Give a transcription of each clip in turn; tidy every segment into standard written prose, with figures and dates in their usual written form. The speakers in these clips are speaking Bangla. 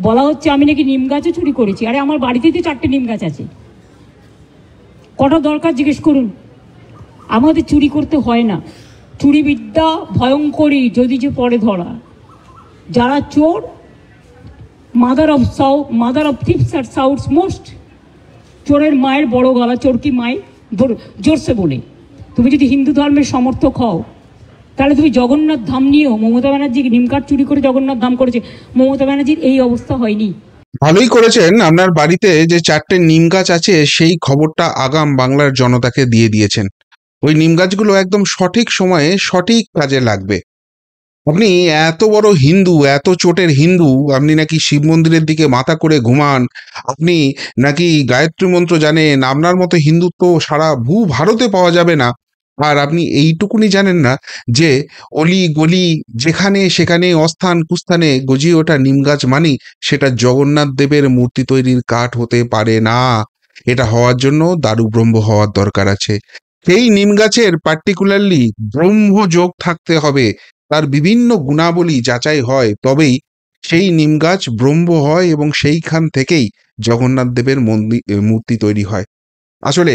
বলা হচ্ছে আমি নাকি নিম গাছও চুরি করেছি। আরে আমার বাড়িতে তো 4টে নিম গাছ আছে, কটা দরকার জিজ্ঞেস করুন। আমাদের চুরি করতে হয় না। চুরি বিদ্যা ভয়ঙ্করী যদি যে পরে ধরা। যারা চোর, মাদার অফ থিপস আর সাউথস মোস্ট। চোরের মায়ের বড় গলা, চোর কি মায়ের জোরসে বলে। তুমি যদি হিন্দু ধর্মের সমর্থক হও তাহলে তুমি জগন্নাথ ধাম নিয়েও, মমতা ব্যানার্জি নিমকাঠ চুরি করে জগন্নাথ ধাম করেছে, মমতা ব্যানার্জির এই অবস্থা হয়নি। ভালোই করেছেন, আপনার বাড়িতে যে 4টে নিম গাছ আছে সেই খবরটা আগাম বাংলার জনতাকে দিয়ে দিয়েছেন। ওই নিম গাছগুলো একদম সঠিক সময়ে সঠিক কাজে লাগবে। আপনি এত বড় হিন্দু, এত চোটের হিন্দু, আপনি নাকি শিব মন্দিরের দিকে মাথা করে ঘুমান, আপনি নাকি গায়ত্রী মন্ত্র জানেন, আপনার মতো হিন্দুত্ব সারা ভূ ভারতে পাওয়া যাবে না। আর আপনি এইটুকুনি জানেন না যে অলি গলি যেখানে সেখানে অস্থান কুস্থানে গজিয়ে ওঠা নিম গাছ মানি সেটা জগন্নাথ দেবের মূর্তি তৈরির কাঠ হতে পারে না। এটা হওয়ার জন্য দারু ব্রহ্ম হওয়ার দরকার আছে। সেই নিম গাছের পার্টিকুলারলি ব্রহ্মযোগ থাকতে হবে, তার বিভিন্ন গুণাবলী যাচাই হয়, তবেই সেই নিম গাছ ব্রহ্ম হয় এবং সেইখান থেকেই জগন্নাথ দেবের মূর্তি তৈরি হয়। আসলে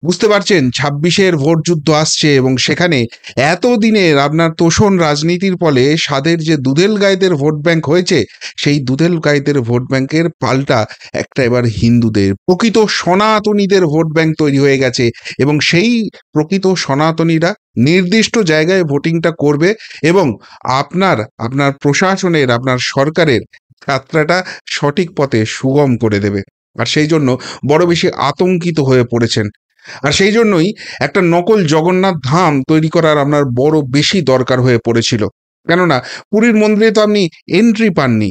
বুঝতে পারছেন 26-এর ভোট যুদ্ধ আসছে এবং সেখানে এতদিনের আপনার তোষণ রাজনীতির ফলে সাদের যে দুধেল গাইদের ভোট ব্যাংক হয়েছে, সেই দুধেল গাইদের ভোট ব্যাংকের পাল্টা একটা এবার হিন্দুদের প্রকৃত সনাতনীদের ভোট ব্যাংক তৈরি হয়ে গেছে এবং সেই প্রকৃত সনাতনীরা নির্দিষ্ট জায়গায় ভোটিংটা করবে এবং আপনার আপনার প্রশাসনের, আপনার সরকারের যাত্রাটা সঠিক পথে সুগম করে দেবে। আর সেই জন্য বড় বেশি আতঙ্কিত হয়ে পড়েছেন। আর সেই জন্যই একটা নকল জগন্নাথ ধাম তৈরি করার আপনার বড় বেশি দরকার হয়ে পড়েছিল। কেননা পুরীর মন্দিরে তো আপনি এন্ট্রি পাননি,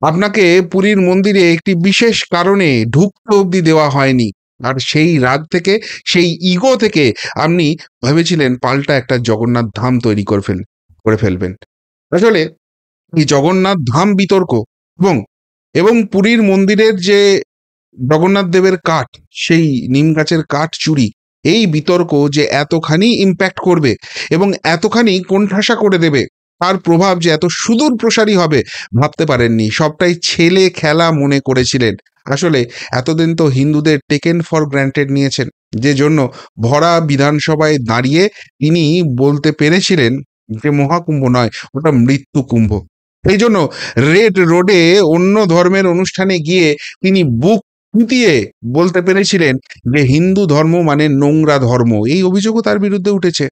আপনাকে পুরীর মন্দিরে একটি বিশেষ কারণে ঢুকতে অবধি দেওয়া হয়নি। আর সেই রাগ থেকে, সেই ইগো থেকে আপনি ভেবেছিলেন পাল্টা একটা জগন্নাথ ধাম তৈরি করে ফেলবেন। আসলে এই জগন্নাথ ধাম বিতর্ক এবং এবং পুরীর মন্দিরের যে জগন্নাথ দেবের কাঠ, সেই নিম গাছের কাঠ চুরি, এই বিতর্ক যে এতখানি ইম্প্যাক্ট করবে এবং এতখানি কোণঠাসা করে দেবে, তার প্রভাব যে এত সুদূর প্রসারী হবে ভাবতে পারেননি। সবটাই ছেলে খেলা মনে করেছিলেন। আসলে এতদিন তো হিন্দুদের টেকেন ফর গ্র্যান্টেড নিয়েছেন, যে জন্য ভরা বিধানসভায় দাঁড়িয়ে তিনি বলতে পেরেছিলেন যে মহাকুম্ভ নয়, ওটা মৃত্যু কুম্ভ। এই জন্য রেড রোডে অন্য ধর্মের অনুষ্ঠানে গিয়ে তিনি বুক ফুটিয়ে বলতে পেরেছিলেন যে হিন্দু ধর্ম মানে নোংরা ধর্ম। এই অভিযোগও তার বিরুদ্ধে উঠেছে।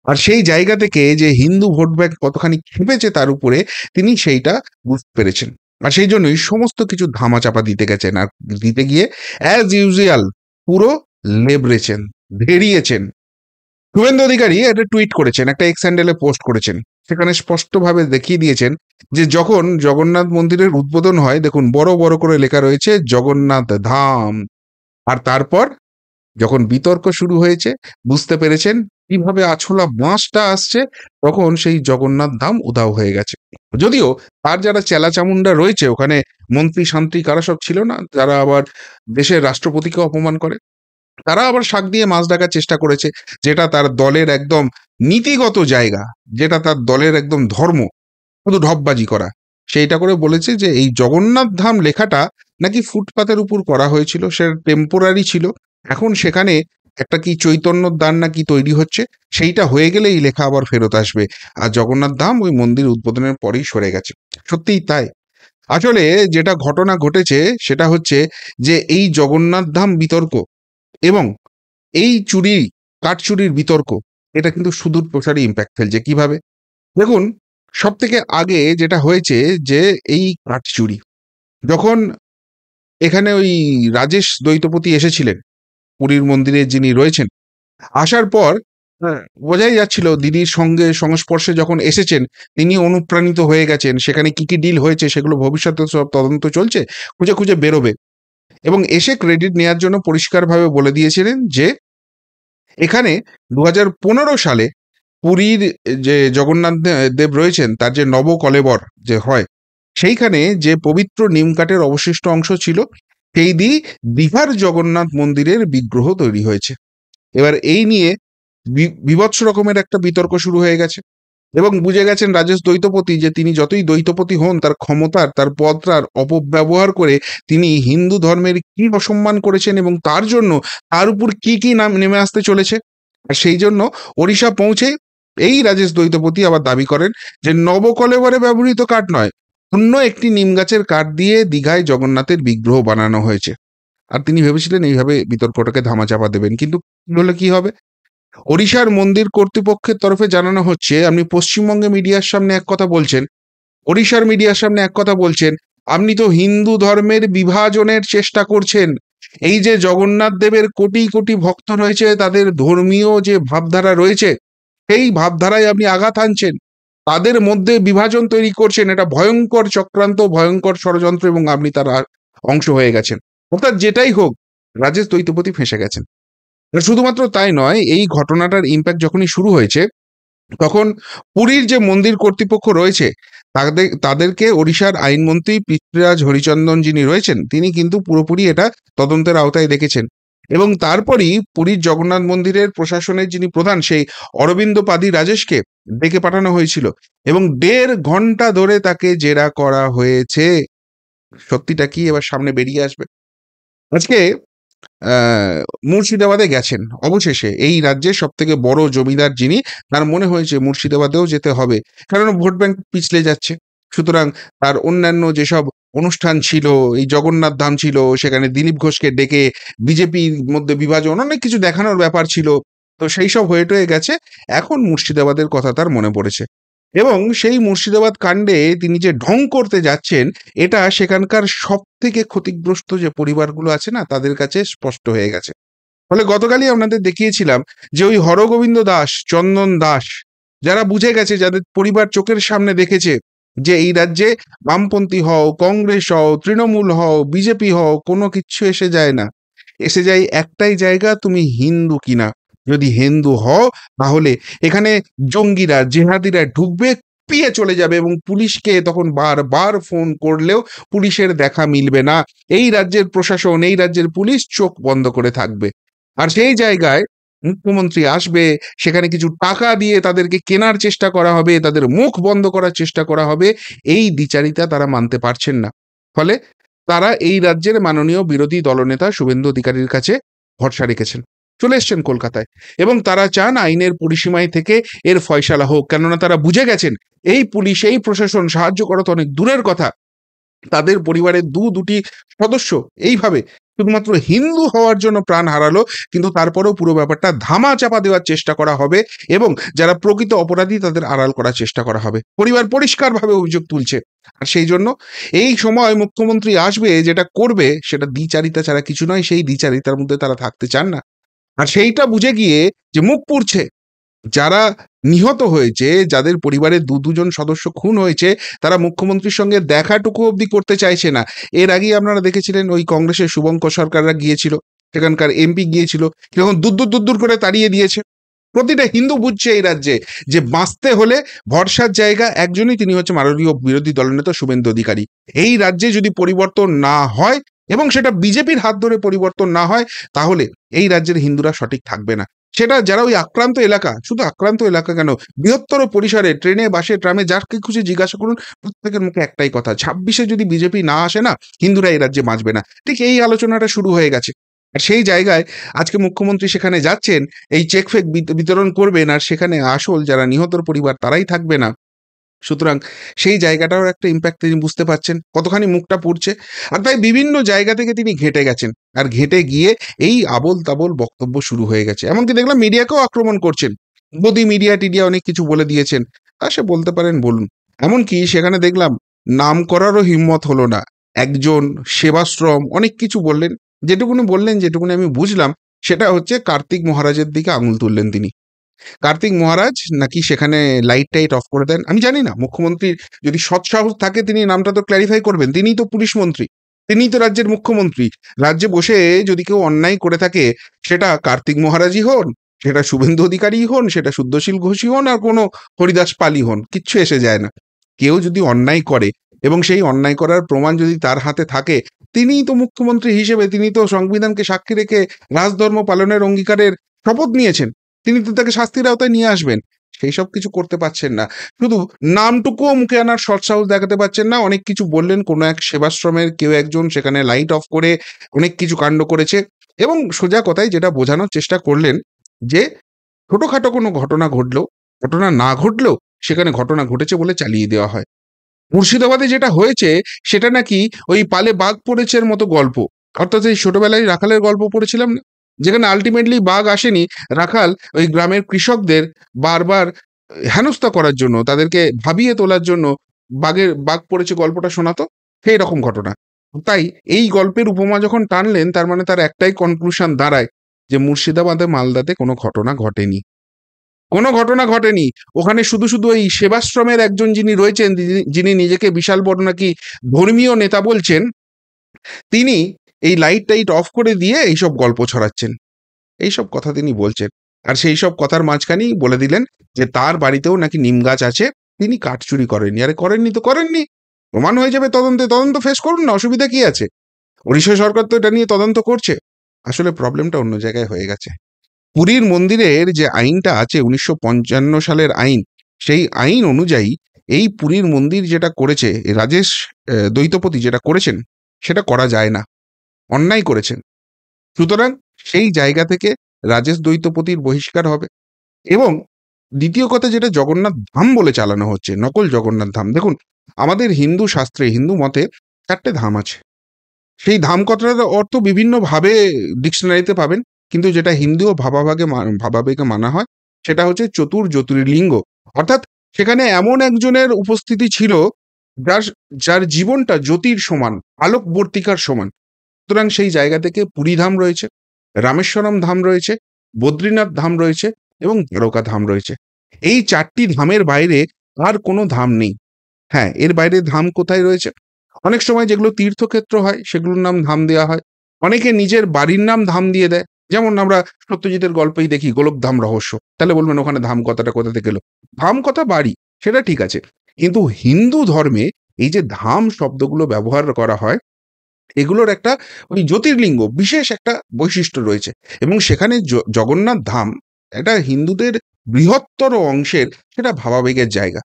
আর সেই জায়গা থেকে যে হিন্দু ভোট ব্যাংক কতখানি খেপেছে তার উপরে, তিনি সেইটা বুঝতে পেরেছেন। আর সেই জন্যই সমস্ত কিছু ধামাচাপা দিতে গেছেন। আর দিতে গিয়ে অ্যাজ ইউজুয়াল পুরো লেবড়েছেন, ধেড়িয়েছেন। শুভেন্দু অধিকারী একটা টুইট করেছেন, একটা এক্স হ্যান্ডেলে পোস্ট করেছেন। সেখানে স্পষ্টভাবে দেখিয়ে দিয়েছেন যে যখন জগন্নাথ মন্দিরের উদ্বোধন হয়, দেখুন বড় বড় করে লেখা রয়েছে জগন্নাথ ধাম। আর তারপর যখন বিতর্ক শুরু হয়েছে, বুঝতে পেরেছেন কিভাবে আছলা বাঁশটা আসছে, তখন সেই জগন্নাথ ধাম উধাও হয়ে গেছে। যদিও তার যারা চেলা চামুন্ডা রয়েছে ওখানে, মন্ত্রী শান্তি কারা সব ছিল না, যারা আবার দেশের রাষ্ট্রপতিকে অপমান করে, তারা আবার শাক দিয়ে মাছ ঢাকার চেষ্টা করেছে, যেটা তার দলের একদম নীতিগত জায়গা, যেটা তার দলের একদম ধর্ম, শুধু ঢপবাজি করা। সেইটা করে বলেছে যে এই জগন্নাথ ধাম লেখাটা নাকি ফুটপাতের উপর করা হয়েছিল, সে টেম্পোরারি ছিল, এখন সেখানে একটা কি চৈতন্যর দান নাকি তৈরি হচ্ছে, সেইটা হয়ে গেলে এই লেখা আবার ফেরত আসবে। আর জগন্নাথ ধাম ওই মন্দির উদ্বোধনের পরেই সরে গেছে। সত্যিই তাই। আসলে যেটা ঘটনা ঘটেছে সেটা হচ্ছে যে এই জগন্নাথ ধাম বিতর্ক এবং এই কাঠ চুরির বিতর্ক, এটা কিন্তু সুদূর প্রসারী ইম্প্যাক্ট ফেলছে। কিভাবে? দেখুন, সব থেকে আগে যেটা হয়েছে যে এই কাঠ চুরি, যখন এখানে ওই রাজেশ দ্বৈতপতি এসেছিলেন, পুরীর মন্দিরে যিনি রয়েছেন, আসার পর বোঝাই যাচ্ছিল দিদির সঙ্গে সংস্পর্শে যখন এসেছেন তিনি অনুপ্রাণিত হয়ে গেছেন। সেখানে কি কি ডিল হয়েছে সেগুলো ভবিষ্যতে সব তদন্ত চলছে, খুঁজে খুঁজে বেরোবে। এবং এসে ক্রেডিট নেওয়ার জন্য পরিষ্কারভাবে বলে দিয়েছিলেন যে এখানে 2015 সালে পুরীর যে জগন্নাথ দেব রয়েছেন তার যে নবকলেবর যে হয়, সেইখানে যে পবিত্র নিম কাঠের অবশিষ্ট অংশ ছিল, সেই দিয়ে দীঘার জগন্নাথ মন্দিরের বিগ্রহ তৈরি হয়েছে। এবার এই নিয়ে বীভৎস রকমের একটা বিতর্ক শুরু হয়ে গেছে। এবং বুঝে গেছেন রাজেশ দ্বৈতপতি যে তিনি যতই দ্বৈতপতি হন, তার ক্ষমতার, তার পদটার অপব্যবহার করে তিনি হিন্দু ধর্মের কি অসম্মান করেছেন এবং তার জন্য তার উপর কি কি নাম নেমে আসতে চলেছে। আর সেই জন্য ওড়িশা পৌঁছে এই রাজেশ দ্বৈতপতি আবার দাবি করেন যে নবকলেবরে ব্যবহৃত কাঠ নয়, অন্য একটি নিম গাছের কাঠ দিয়ে দীঘায় জগন্নাথের বিগ্রহ বানানো হয়েছে। আর তিনি ভেবেছিলেন এইভাবে বিতর্কটাকে ধামাচাপা দেবেন, কিন্তু কি হলে কি হবে। ওড়িশার মন্দির কর্তৃপক্ষের তরফে জানানো হচ্ছে, আপনি পশ্চিমবঙ্গে মিডিয়ার সামনে এক কথা বলছেন, ওড়িশার মিডিয়ার সামনে এক কথা বলছেন, আপনি তো হিন্দু ধর্মের বিভাজনের চেষ্টা করছেন। এই যে জগন্নাথ দেবের কোটি কোটি ভক্ত রয়েছে, তাদের ধর্মীয় যে ভাবধারা রয়েছে সেই ভাবধারায় আপনি আঘাত আনছেন, তাদের মধ্যে বিভাজন তৈরি করছেন। এটা ভয়ঙ্কর চক্রান্ত, ভয়ঙ্কর ষড়যন্ত্র, এবং আপনি তার অংশ হয়ে গেছেন। অর্থাৎ যেটাই হোক, রাজেশ দ্বৈতপতি ফেঁসে গেছেন। শুধুমাত্র তাই নয়, এই ঘটনাটার ইম্প্যাক্ট যখনই শুরু হয়েছে, তখন পুরীর যে মন্দির কর্তৃপক্ষ রয়েছে তাদেরকে ওড়িশার আইনমন্ত্রী পৃথ্বীরাজ হরিচন্দন যিনি রয়েছেন, তিনি কিন্তু পুরোপুরি এটা তদন্তের আওতায় দেখেছেন। এবং তারপরই পুরীর জগন্নাথ মন্দিরের প্রশাসনের যিনি প্রধান, সেই অরবিন্দ পাদি রাজেশকে ডেকে পাঠানো হয়েছিল এবং 1.5 ঘন্টা ধরে তাকে জেরা করা হয়েছে। সত্যিটা কি এবার সামনে বেরিয়ে আসবে। আজকে মুর্শিদাবাদে গেছেন অবশেষে এই রাজ্যের সব থেকে বড় জমিদার যিনি, তার মনে হয়েছে মুর্শিদাবাদেও যেতে হবে, কারণ ভোট ব্যাংক পিছলে যাচ্ছে। সুতরাং তার অন্যান্য যেসব অনুষ্ঠান ছিল, এই জগন্নাথ ধাম ছিল, সেখানে দিলীপ ঘোষকে ডেকে বিজেপির মধ্যে বিভাজন, অনেক কিছু দেখানোর ব্যাপার ছিল, তো সেই সব হয়ে টয়ে গেছে। এখন মুর্শিদাবাদের কথা তার মনে পড়েছে এবং সেই মুর্শিদাবাদ কাণ্ডে তিনি যে ঢং করতে যাচ্ছেন, এটা সেখানকার সব থেকে ক্ষতিগ্রস্ত যে পরিবারগুলো আছে না, তাদের কাছে স্পষ্ট হয়ে গেছে। ফলে গতকালই আপনাদের দেখিয়েছিলাম যে ওই হরগোবিন্দ দাস, চন্দন দাস, যারা বুঝে গেছে, যাদের পরিবার চোখের সামনে দেখেছে যে এই রাজ্যে বামপন্থী হও, কংগ্রেস হও, তৃণমূল হও, বিজেপি হও, কোনো কিচ্ছু এসে যায় না। এসে যায় একটাই জায়গা, তুমি হিন্দু কিনা। যদি হিন্দু হও তাহলে এখানে জঙ্গিরা, জেহাদিরা ঢুকবে, পিয়ে চলে যাবে এবং পুলিশকে তখন বারবার ফোন করলেও পুলিশের দেখা মিলবে না। এই রাজ্যের প্রশাসন, এই রাজ্যের পুলিশ চোখ বন্ধ করে থাকবে। আর সেই জায়গায় মুখ্যমন্ত্রী আসবে, সেখানে কিছু টাকা দিয়ে তাদেরকে কেনার চেষ্টা করা হবে, তাদের মুখ বন্ধ করার চেষ্টা করা হবে। এই দ্বিচারিতা তারা মানতে পারছেন না। ফলে তারা এই রাজ্যের মাননীয় বিরোধী দলনেতা শুভেন্দু অধিকারীর কাছে ভরসা রেখেছেন, চলে এসছেন কলকাতায় এবং তারা চান আইনের পরিসীমায় থেকে এর ফয়সালা হোক। কেননা তারা বুঝে গেছেন এই পুলিশ, এই প্রশাসন সাহায্য করা তো অনেক দূরের কথা, তাদের পরিবারের দুটি সদস্য এইভাবে শুধুমাত্র হিন্দু হওয়ার জন্য প্রাণ হারালো, কিন্তু তারপরেও পুরো ব্যাপারটা ধামা চাপা দেওয়ার চেষ্টা করা হবে এবং যারা প্রকৃত অপরাধী তাদের আড়াল করার চেষ্টা করা হবে। পরিবার পরিষ্কারভাবে অভিযোগ তুলছে। আর সেই জন্য এই সময় মুখ্যমন্ত্রী আসবে, যেটা করবে সেটা দ্বিচারিতা ছাড়া কিছু নয়। সেই দ্বিচারিতার মধ্যে তারা থাকতে চান না। আর সেইটা বুঝে গিয়ে যে মুখ পুড়ছে, যারা নিহত হয়েছে, যাদের পরিবারের দুজন সদস্য খুন হয়েছে, তারা মুখ্যমন্ত্রীর সঙ্গে দেখাটুকু অবধি করতে চাইছে না। এর আগেই আপনারা দেখেছিলেন ওই কংগ্রেসের শুভঙ্কর সরকাররা গিয়েছিল, সেখানকার এমপি গিয়েছিল, কিরকম দূর করে তাড়িয়ে দিয়েছে। প্রতিটা হিন্দু বুঝছে এই রাজ্যে যে বাঁচতে হলে ভরসার জায়গা একজনই, তিনি হচ্ছে মাননীয় বিরোধী দলনেতা শুভেন্দু অধিকারী। এই রাজ্যে যদি পরিবর্তন না হয় এবং সেটা বিজেপির হাত ধরে পরিবর্তন না হয়, তাহলে এই রাজ্যের হিন্দুরা সঠিক থাকবে না। সেটা যারা ওই আক্রান্ত এলাকা, শুধু আক্রান্ত এলাকা কেন, বৃহত্তর পরিসরে ট্রেনে, বাসে, ট্রামে যাকে খুশি জিজ্ঞাসা করুন, প্রত্যেকের মুখে একটাই কথা, 26-এ যদি বিজেপি না আসে না, হিন্দুরা এই রাজ্যে বাঁচবে না। ঠিক এই আলোচনাটা শুরু হয়ে গেছে। আর সেই জায়গায় আজকে মুখ্যমন্ত্রী সেখানে যাচ্ছেন, এই চেক ফেক বিতরণ করবেন, আর সেখানে আসল যারা নিহতর পরিবার তারাই থাকবে না। সুতরাং সেই জায়গাটাও একটা ইম্প্যাক্ট তিনি বুঝতে পারছেন, কতখানি মুখটা পুড়ছে। আর তাই বিভিন্ন জায়গা থেকে তিনি ঘেঁটে গেছেন, আর ঘেঁটে গিয়ে এই আবোল তাবোল বক্তব্য শুরু হয়ে গেছে। এমনকি দেখলাম মিডিয়াকেও আক্রমণ করছেন, মোদি মিডিয়া টিডিয়া অনেক কিছু বলে দিয়েছেন, তা সে বলতে পারেন বলুন। এমনকি সেখানে দেখলাম নাম করারও হিম্মত হলো না, একজন সেবাশ্রম অনেক কিছু বললেন। যেটুকুনি বললেন, যেটুকুনি আমি বুঝলাম, সেটা হচ্ছে কার্তিক মহারাজের দিকে আঙুল তুললেন তিনি। কার্তিক মহারাজ নাকি সেখানে লাইট টাইট অফ করে দেন। আমি জানি না, মুখ্যমন্ত্রীর যদি সৎসাহস থাকে তিনি নামটা তো ক্ল্যারিফাই করবেন। তিনিই তো পুলিশ মন্ত্রী, তিনিই তো রাজ্যের মুখ্যমন্ত্রী। রাজ্যে বসে যদি কেউ অন্যায় করে থাকে, সেটা কার্তিক মহারাজই হন, সেটা শুভেন্দু অধিকারী হন, সেটা শুদ্ধশীল ঘোষী হন, আর কোনো হরিদাস পালই হন, কিচ্ছু এসে যায় না। কেউ যদি অন্যায় করে এবং সেই অন্যায় করার প্রমাণ যদি তার হাতে থাকে, তিনিই তো মুখ্যমন্ত্রী হিসেবে, তিনি তো সংবিধানকে সাক্ষী রেখে রাজধর্ম পালনের অঙ্গীকারের শপথ নিয়েছেন, তিনি তো তাকে শাস্তির আওতায় নিয়ে আসবেন। সেই সব কিছু করতে পারছেন না, শুধু নামটুকুও মুখে আনার সৎসাহস দেখাতে পারছেন না। অনেক কিছু বললেন, কোনো এক সেবাশ্রমের কেউ একজন সেখানে লাইট অফ করে অনেক কিছু কাণ্ড করেছে, এবং সোজা কথায় যেটা বোঝানোর চেষ্টা করলেন যে ছোটখাটো কোনো ঘটনা ঘটলেও, ঘটনা না ঘটলেও সেখানে ঘটনা ঘটেছে বলে চালিয়ে দেওয়া হয়। মুর্শিদাবাদে যেটা হয়েছে সেটা নাকি ওই পালে বাঘ পড়েছের মতো গল্প, অর্থাৎ এই ছোটবেলায় রাখালের গল্প পড়েছিলাম না, যেখানে আলটিমেটলি বাঘ আসেনি, রাখাল ওই গ্রামের কৃষকদের বারবার হেনস্থা করার জন্য, তাদেরকে ভাবিয়ে তোলার জন্য বাঘ পড়েছে গল্পটা শোনাতো, সেই রকম ঘটনা। তাই এই গল্পের উপমা যখন টানলেন, তার মানে তার একটাই কনক্লুশন দাঁড়ায় যে মুর্শিদাবাদে মালদাতে কোনো ঘটনা ঘটেনি, কোনো ঘটনা ঘটেনি। ওখানে শুধু শুধু এই সেবাশ্রমের একজন যিনি রয়েছেন, যিনি নিজেকে বিশাল বড় নাকি ধর্মীয় নেতা বলছেন, তিনি এই লাইট টাইট অফ করে দিয়ে এইসব গল্প ছড়াচ্ছেন, এইসব কথা তিনি বলছেন। আর সেই সব কথার মাঝখানেই বলে দিলেন যে তার বাড়িতেও নাকি নিম গাছ আছে, তিনি কাঠ চুরি করেননি। আরে করেননি তো করেননি, প্রমাণ হয়ে যাবে তদন্তে, তদন্ত ফেস করুন না, অসুবিধা কি আছে? ওড়িশা সরকার তো এটা নিয়ে তদন্ত করছে। আসলে প্রবলেমটা অন্য জায়গায় হয়ে গেছে। পুরীর মন্দিরের যে আইনটা আছে 1955 সালের আইন, সেই আইন অনুযায়ী এই পুরীর মন্দির যেটা করেছে রাজেশ দ্বৈতপতি, যেটা করেছেন সেটা করা যায় না, অন্যায় করেছেন। সুতরাং সেই জায়গা থেকে রাজেশ দ্বৈতপতির বহিষ্কার হবে। এবং দ্বিতীয় কথা, যেটা জগন্নাথ ধাম বলে চালানো হচ্ছে, নকল জগন্নাথ ধাম। দেখুন, আমাদের হিন্দু শাস্ত্রে, হিন্দু মতে 4টে ধাম আছে। সেই ধাম কথাটার অর্থ বিভিন্নভাবে ডিকশনারিতে পাবেন, কিন্তু যেটা হিন্দু ও ভাবাবেগে মানা হয় সেটা হচ্ছে জ্যোতির্লিঙ্গ। অর্থাৎ সেখানে এমন একজনের উপস্থিতি ছিল যার যার জীবনটা জ্যোতির সমান, আলোকবর্তিকার সমান। সুতরাং সেই জায়গা থেকে পুরী ধাম রয়েছে, রামেশ্বরম ধাম রয়েছে, বদ্রীনাথ ধাম রয়েছে এবং দ্বারকা ধাম রয়েছে। এই 4টি ধামের বাইরে আর কোনো ধাম নেই। হ্যাঁ, এর বাইরে ধাম কোথায় রয়েছে? অনেক সময় যেগুলো তীর্থক্ষেত্র হয় সেগুলোর নাম ধাম দেওয়া হয়। অনেকে নিজের বাড়ির নাম ধাম দিয়ে দেয়। যেমন আমরা সত্যজিতের গল্পেই দেখি গোলকধাম রহস্য। তাহলে বলবেন ওখানে ধাম কথাটা কোথা থেকে এলো? ধাম কথা বাড়ি, সেটা ঠিক আছে। কিন্তু হিন্দু ধর্মে এই যে ধাম শব্দগুলো ব্যবহার করা হয়, এগুলোর একটা ওই জ্যোতির্লিঙ্গ বিশেষ একটা বৈশিষ্ট্য রয়েছে। এবং সেখানে জগন্নাথ ধাম একটা হিন্দুদের বৃহত্তর অংশের সেটা ভাবাবেগের জায়গা।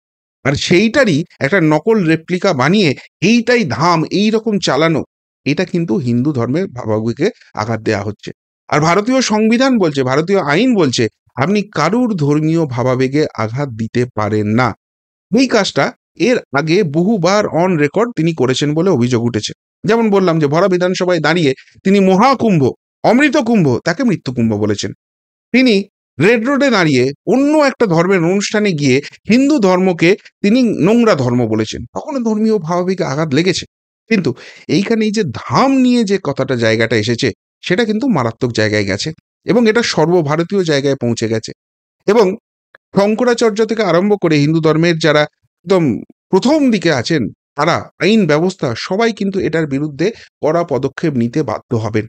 আর সেইটারই একটা নকল রেপ্লিকা বানিয়ে এইটাই ধাম এই রকম চালানো, এটা কিন্তু হিন্দু ধর্মের ভাবাবেগে আঘাত দেওয়া হচ্ছে। আর ভারতীয় সংবিধান বলছে, ভারতীয় আইন বলছে, আপনি কারুর ধর্মীয় ভাবাবেগে আঘাত দিতে পারেন না। এই কাজটা এর আগে বহুবার অন রেকর্ড তিনি করেছেন বলে অভিযোগ উঠেছে। যেমন বললাম যে ভরা বিধানসভায় দাঁড়িয়ে তিনি মহাকুম্ভ, অমৃত কুম্ভ, তাকে মৃত্যুকুম্ভ বলেছেন। তিনি রেড রোডে দাঁড়িয়ে অন্য একটা ধর্মের অনুষ্ঠানে গিয়ে হিন্দু ধর্মকে তিনি নোংরা ধর্ম বলেছেন। তখন ধর্মীয় ভাবাবেগে আঘাত লেগেছে। কিন্তু এইখানে এই যে ধাম নিয়ে যে কথাটা জায়গাটা এসেছে, সেটা কিন্তু মারাত্মক জায়গায় গেছে এবং এটা সর্বভারতীয় জায়গায় পৌঁছে গেছে। এবং শঙ্করাচার্য থেকে আরম্ভ করে হিন্দু ধর্মের যারা একদম প্রথম দিকে আছেন, তারা আইন ব্যবস্থা সবাই কিন্তু এটার বিরুদ্ধে কড়া পদক্ষেপ নিতে বাধ্য হবেন।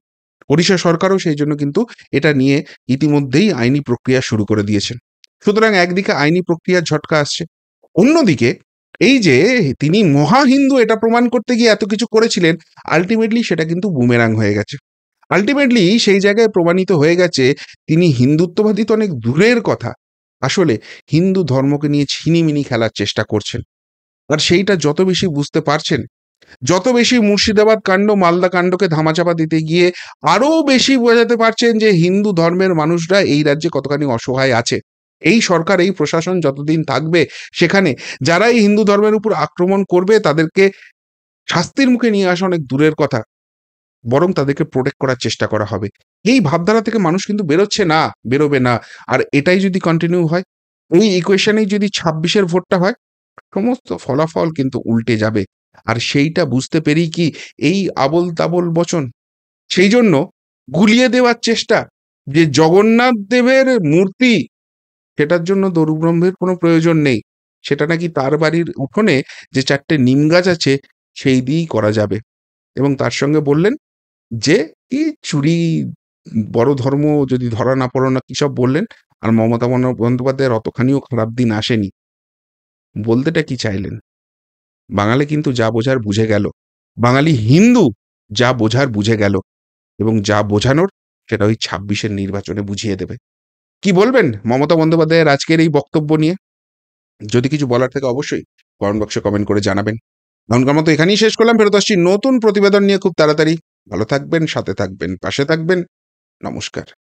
ওড়িশা সরকারও সেই জন্য কিন্তু এটা নিয়ে ইতিমধ্যেই আইনি প্রক্রিয়া শুরু করে দিয়েছেন। সুতরাং একদিকে আইনি প্রক্রিয়ার ঝটকা আসছে, অন্যদিকে এই যে তিনি মহা হিন্দু এটা প্রমাণ করতে গিয়ে এত কিছু করেছিলেন, আলটিমেটলি সেটা কিন্তু বুমেরাং হয়ে গেছে। আলটিমেটলি সেই জায়গায় প্রমাণিত হয়ে গেছে তিনি হিন্দুত্ববাদী তো অনেক দূরের কথা, আসলে হিন্দু ধর্মকে নিয়ে ছিনিমিনি খেলার চেষ্টা করছেন। আর সেইটা যত বেশি বুঝতে পারছেন, যত বেশি মুর্শিদাবাদ কাণ্ড, মালদা কাণ্ডকে ধামাচাপা দিতে গিয়ে আরো বেশি বোঝাতে পারছেন যে হিন্দু ধর্মের মানুষরা এই রাজ্যে কতখানি অসহায় আছে। এই সরকার, এই প্রশাসন যতদিন থাকবে, সেখানে যারা এই হিন্দু ধর্মের উপর আক্রমণ করবে তাদেরকে শাস্তির মুখে নিয়ে আসা অনেক দূরের কথা, বরং তাদেরকে প্রোটেক্ট করার চেষ্টা করা হবে। এই ভাবধারা থেকে মানুষ কিন্তু বেরোচ্ছে না, বেরোবে না। আর এটাই যদি কন্টিনিউ হয়, এই ইকুয়েশনেই যদি 26-এর ভোটটা হয়, সমস্ত ফলাফল কিন্তু উল্টে যাবে। আর সেইটা বুঝতে পেরেই কি এই আবোল তাবোল বচন? সেই জন্য গুলিয়ে দেওয়ার চেষ্টা যে জগন্নাথ দেবের মূর্তি, সেটার জন্য দরুব্রহ্মের কোনো প্রয়োজন নেই। সেটা নাকি তার বাড়ির উঠোনে যে 4টে নিম গাছ আছে সেই দিয়েই করা যাবে। এবং তার সঙ্গে বললেন যে কি চুরি বড় ধর্ম যদি ধরা না পড়ো না, কি সব বললেন। আর মমতা বন্দ্যোপাধ্যায়ের অতখানিও খারাপ দিন আসেনি। বলতেটা কি চাইলেন? বাঙালি কিন্তু যা বোঝার বুঝে গেল, বাঙালি হিন্দু যা বোঝার বুঝে গেল, এবং যা বোঝানোর সেটা ওই 26-এর নির্বাচনে বুঝিয়ে দেবে। কি বলবেন মমতা বন্দ্যোপাধ্যায়ের আজকের এই বক্তব্য নিয়ে? যদি কিছু বলার থাকে অবশ্যই কমেন্ট বক্সে কমেন্ট করে জানাবেন। এখনকার মতো এখানেই শেষ করলাম, ফেরত আসছি নতুন প্রতিবেদন নিয়ে খুব তাড়াতাড়ি। ভালো থাকবেন, সাথে থাকবেন, পাশে থাকবেন। নমস্কার।